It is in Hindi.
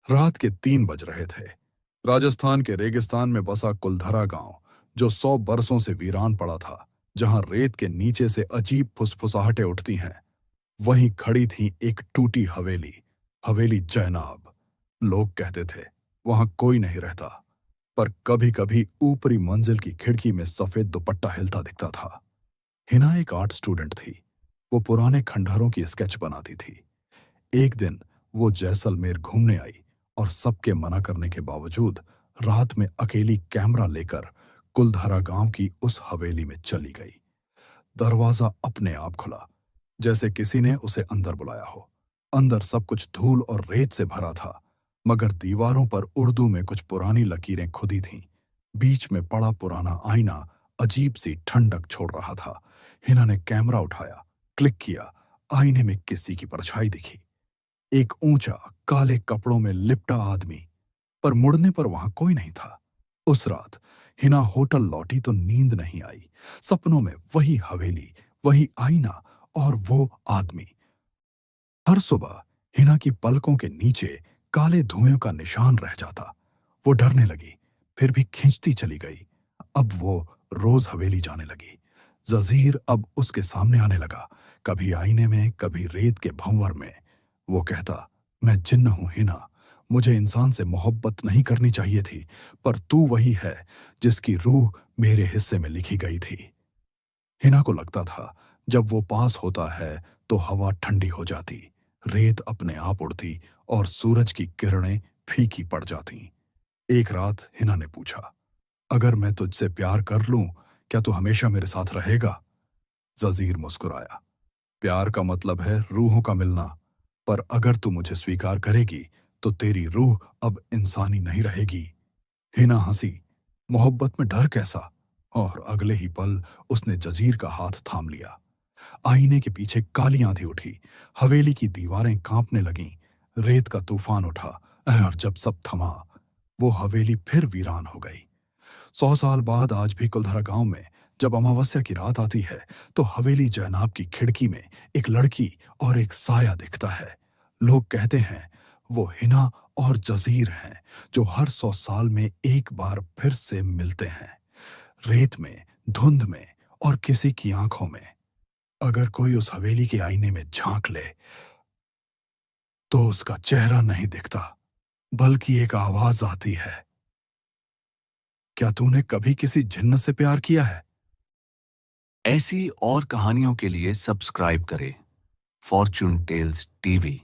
रात के 3 बज रहे थे। राजस्थान के रेगिस्तान में बसा कुलधरा गांव, जो 100 बरसों से वीरान पड़ा था, जहां रेत के नीचे से अजीब फुसफुसाहटें उठती हैं, वहीं खड़ी थी एक टूटी हवेली, हवेली जैनाब। लोग कहते थे वहां कोई नहीं रहता, पर कभी कभी ऊपरी मंजिल की खिड़की में सफेद दुपट्टा हिलता दिखता था। हिना एक आर्ट स्टूडेंट थी। वो पुराने खंडहरों की स्केच बनाती थी। एक दिन वो जैसलमेर घूमने आई और सबके मना करने के बावजूद रात में अकेली कैमरा लेकर कुलधरा गांव की उस हवेली में चली गई। दरवाजा अपने आप खुला, जैसे किसी ने उसे अंदर बुलाया हो। अंदर सब कुछ धूल और रेत से भरा था, मगर दीवारों पर उर्दू में कुछ पुरानी लकीरें खुदी थीं। बीच में पड़ा पुराना आईना अजीब सी ठंडक छोड़ रहा था। हिना ने कैमरा उठाया, क्लिक किया। आईने में किसी की परछाई दिखी, एक ऊंचा काले कपड़ों में लिपटा आदमी, पर मुड़ने पर वहां कोई नहीं था। उस रात हिना होटल लौटी तो नींद नहीं आई। सपनों में वही हवेली, वही आईना और वो आदमी। हर सुबह हिना की पलकों के नीचे काले धुएं का निशान रह जाता। वो डरने लगी, फिर भी खींचती चली गई। अब वो रोज हवेली जाने लगी। जजीर अब उसके सामने आने लगा, कभी आईने में, कभी रेत के भंवर में। वो कहता, मैं जिन्न हूं हिना, मुझे इंसान से मोहब्बत नहीं करनी चाहिए थी, पर तू वही है जिसकी रूह मेरे हिस्से में लिखी गई थी। हिना को लगता था जब वो पास होता है तो हवा ठंडी हो जाती, रेत अपने आप उड़ती और सूरज की किरणें फीकी पड़ जाती। एक रात हिना ने पूछा, अगर मैं तुझसे प्यार कर लूं, क्या तू हमेशा मेरे साथ रहेगा? जजीर मुस्कुराया, प्यार का मतलब है रूहों का मिलना, पर अगर तू मुझे स्वीकार करेगी तो तेरी रूह अब इंसानी नहीं रहेगी। हिना हंसी, मोहब्बत में डर कैसा? और अगले ही पल उसने जजीर का हाथ थाम लिया। आईने के पीछे काली आंधी उठी, हवेली की दीवारें कांपने लगीं, रेत का तूफान उठा। और जब सब थमा, वो हवेली फिर वीरान हो गई। 100 साल बाद आज भी कुलधरा गांव में जब अमावस्या की रात आती है, तो हवेली जैनाब की खिड़की में एक लड़की और एक साया दिखता है। लोग कहते हैं वो हिना और जजीर हैं, जो हर 100 साल में एक बार फिर से मिलते हैं, रेत में, धुंध में और किसी की आंखों में। अगर कोई उस हवेली के आईने में झांक ले तो उसका चेहरा नहीं दिखता, बल्कि एक आवाज आती है। क्या तूने कभी किसी जिन्न से प्यार किया है? ऐसी और कहानियों के लिए सब्सक्राइब करें फॉर्चून टेल्स टीवी।